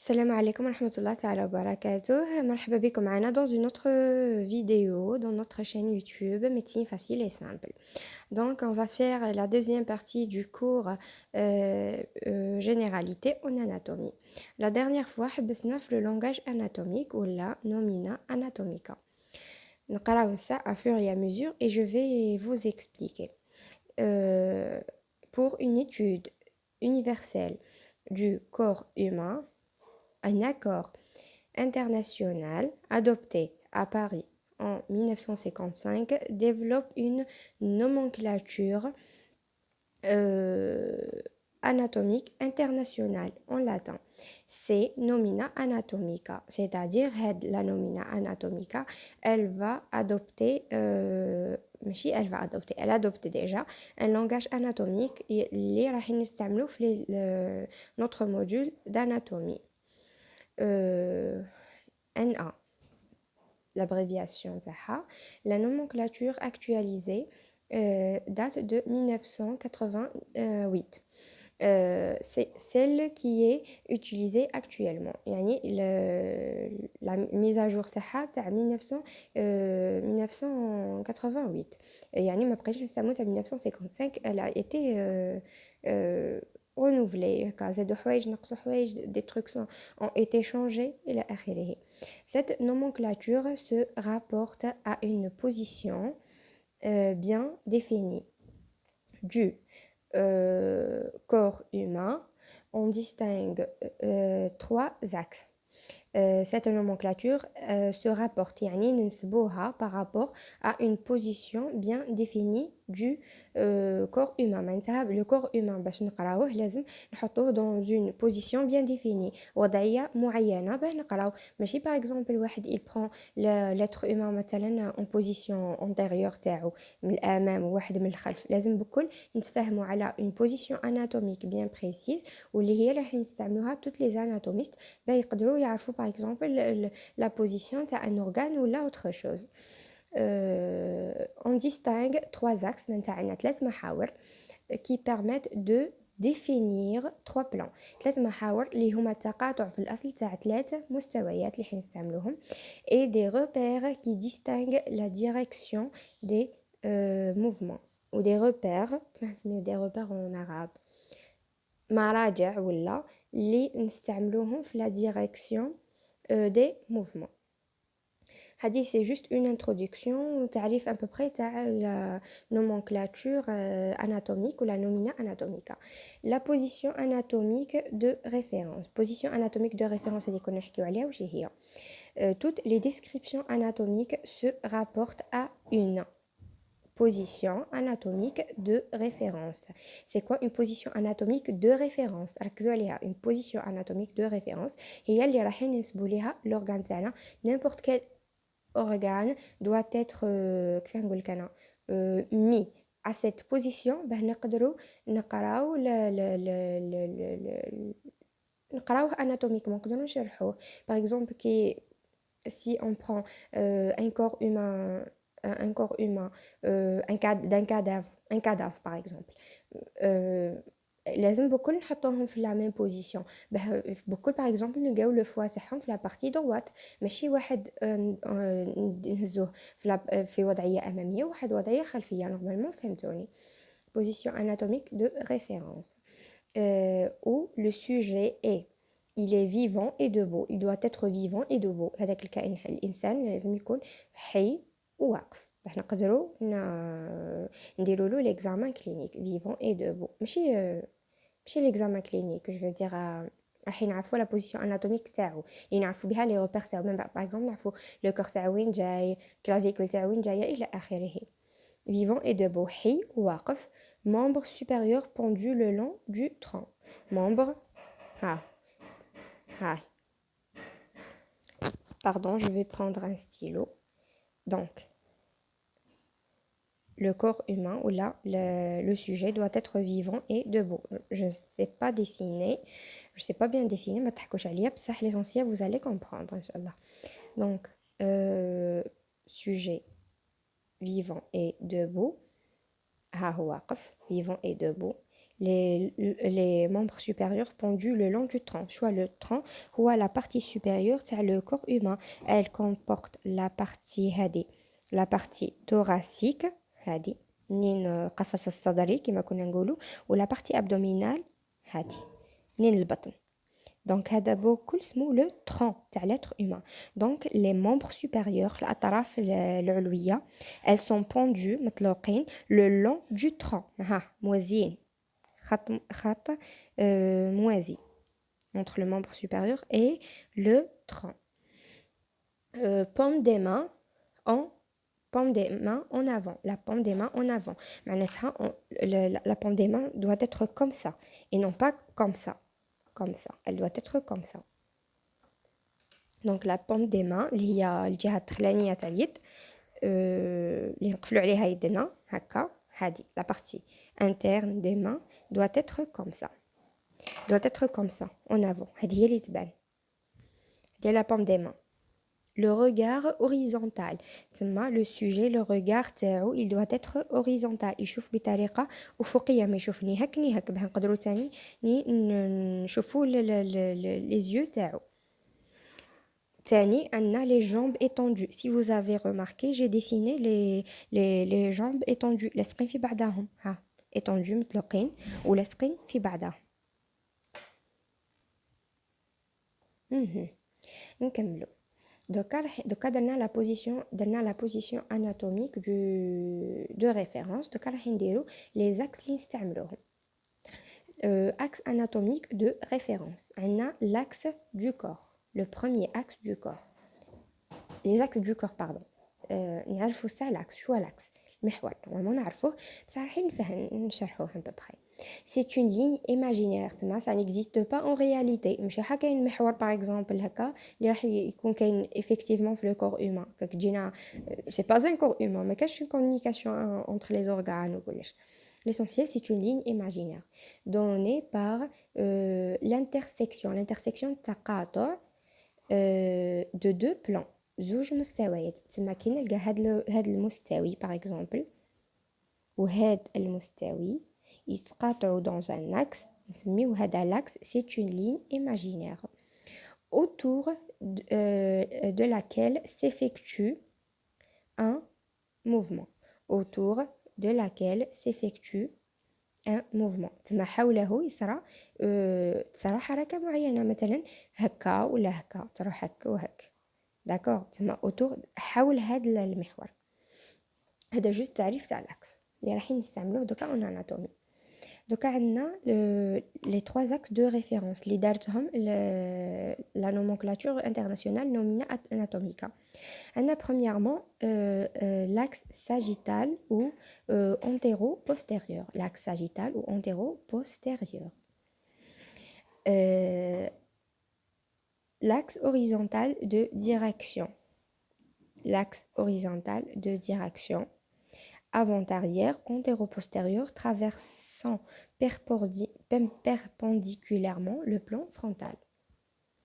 Salam alaikum wa rahmatullahi ta'ala wa barakatuh. Marhaba bikum معنا dans une autre vidéo dans notre chaîne YouTube Médecine facile et simple. Donc on va faire la deuxième partie du cours généralité en anatomie. La dernière fois حبسنا في le langage anatomique ou la nomina anatomica. نقراو ça à fur et à mesure et je vais vous expliquer. Pour une étude universelle du corps humain, un accord international adopté à Paris en 1955 développe une nomenclature euh, anatomique internationale en latin. C'est nomina anatomica, c'est-à-dire la nomina anatomica, elle va adopter, elle adopte déjà un langage anatomique اللي راح نستعملوه في notre module d'anatomie. NA, l'abréviation تاعها. La nomenclature actualisée date de 1988. C'est celle qui est utilisée actuellement. يعني la mise à jour تاعها تاع 1988. يعني ما بقيتش نستعملو تاع 1955. Elle a été renouvelée. زادوا حوايج نقصوا حوايج, des trucs ont été changés إلى آخره. Cette nomenclature se rapporte à une position bien définie du corps humain. On distingue trois axes. Cette nomenclature se rapporte يعني ننسبوها par rapport à une position bien définie du corps humain. معناتها le corps humain باش نقراوه لازم نحطوه dans une position bien définie, وضعية معينة باش نقراو. ماشي par exemple واحد il prend l'être humain مثلا en position antérieure تاعو من الأمام وواحد من الخلف. لازم بكل نتفاهموا على une position anatomique bien précise واللي هي راح نستعملوها toutes les anatomistes باش يقدروا يعرفوا par exemple la position تاع un organe ou la autre chose. On distingue trois axes, عندنا ثلاث محاور qui permettent de définir trois plans. ثلاث محاور اللي هما تقاطع في الأصل تاع ثلاث مستويات اللي حنستعملوهم et des repères qui distinguent la direction des mouvements ou des repères, des repères en arabe مراجع ولا اللي نستعملوهم في la direction des mouvements. هذه c'est juste une introduction تعريف à peu près تاع la nomenclature anatomique ou la nomina anatomica. La position anatomique de référence. Position anatomique de référence اللي كنا نحكيو عليها وش هي. Toutes les descriptions anatomiques se rapportent à une position anatomique de référence. C'est quoi une position anatomique de référence? ركزوا عليها. Une position anatomique de référence هي اللي راح ننسبوا ليها l'organe تاعنا. N'importe quel organe doit être كيف نقول لك أنا mis à cette position باه نقدروا نقراو نقراوه anatomiquement نقدروا نشرحوه. Par exemple si on prend un corps humain d'un cadavre par exemple, لازم بكل نحطوهم في la même position. بكل par exemple نلقاو le foie تاعهم في la partie droite, ماشي واحد نهزوه في وضعية أمامية وواحد وضعية خلفية. normalement فهمتوني. Position anatomique de référence où le sujet il est vivant et debout. Il doit être vivant et debout. هذاك الكائن الإنسان لازم يكون حي وواقف باش نقدروا نديروا له l'examen clinique vivant et debout. ماشي l'examen clinique, je veux dire راح نعرفوا la position anatomique تاعو اللي نعرفوا بها les repères تاعو. même par exemple نعرفوا le corps تاعو وين جاي, clavicule تاعو وين جايه إلى آخره. Vivant et debout, حي واقف. Membre supérieur pendu le long du tronc. Membre Pardon, je vais prendre un stylo. Donc, le corps humain ou là, le sujet doit être vivant et debout. Je ne sais pas dessiner, je ne sais pas bien dessiner, mais l'essentiel vous allez comprendre, Inch'Allah. Donc, sujet vivant et debout. واقف, vivant et debout. les membres supérieurs pendus le long du tronc. Soit le tronc ou la partie supérieure تاع le corps humain. Elle comporte la partie هذه la partie thoracique هذه منين قفص الصدري كما كنا نقولوا ولا partie abdominale هذه منين البطن. Donc هذا بكل اسمه le tronc تاع l'être humain. Donc les membres supérieurs الأطراف العلوية elles sont pendues مطلوقين le long du tronc. ها موازيين خط موازي entre le membre supérieur et le tronc. Paume des mains en avant. La paume des mains en avant. La paume des mains doit être comme ça et non pas comme ça. Comme ça. Elle doit être comme ça. Donc la paume des mains اللي هي الجهة التحلانية تاع اليد اللي نقفلوا عليها يدنا هكا هذه la partie interne des mains doit être comme ça. Doit être comme ça en avant. هذه هي اللي تبان. هذه la paume des mains. Le regard horizontal. تسمى le sujet le regard تاعو il doit être horizontal. يشوف بطريقة أفقية ما يشوفني هك ني هك باه نقدروا تاني نشوفوا les yeux تاعو. تاني عندنا les jambes étendues. Si vous avez remarqué j'ai dessiné les jambes étendues لاصقين في بعضهم ها étendues مطلقين ولاصقين في بعضهم. نكملوا. دوكا درنا la position anatomique de référence. دوكا راح نديرو les axes اللي نستعملوهم. Axe anatomique de référence. عندنا l'axe du corps. Le premier axe du corps. Les axes du corps, pardon. نعرفوا ça l'axe. شو l'axe? المحور. Normalement نعرفوه بس راح نشرحوه un peu près. C'est une ligne imaginaire. تما ça n'existe pas en réalité. ماشي حا كاين محور par exemple هكا اللي راح يكون كاين effectivement في le corps humain. كك جينا c'est pas un corps humain ما كاينش une communication entre les organes وكلش. L'essentiel, c'est une ligne imaginaire donnée par l'intersection. L'intersection تقاطع de deux plans. زوج مستويات. تسمى كي نلقى هاد المستوي par exemple وهاد المستوي يتقاطعوا dans un axe نسميو هذا l'axe. C'est une ligne imaginaire autour de laquelle s'effectue un mouvement. Autour de laquelle s'effectue un mouvement. تسمى حوله تصرى حركة معينة مثلا هكا ولا هكا تروح هكا وهكا. داكور تسمى autour حول هذا المحور. هذا جوست تعريف تاع l'axe اللي راح نستعملوه دوكا en anatomie. دوكا عندنا les trois axes de référence اللي دارتهم la nomenclature internationale nomina anatomica. عندنا premièrement l'axe sagittal ou antéro-postérieur. L'axe sagittal ou antéro-postérieur. L'axe horizontal de direction. L'axe horizontal de direction. Avant-arrière, antéro-postérieur, traversant perpendiculairement le plan frontal.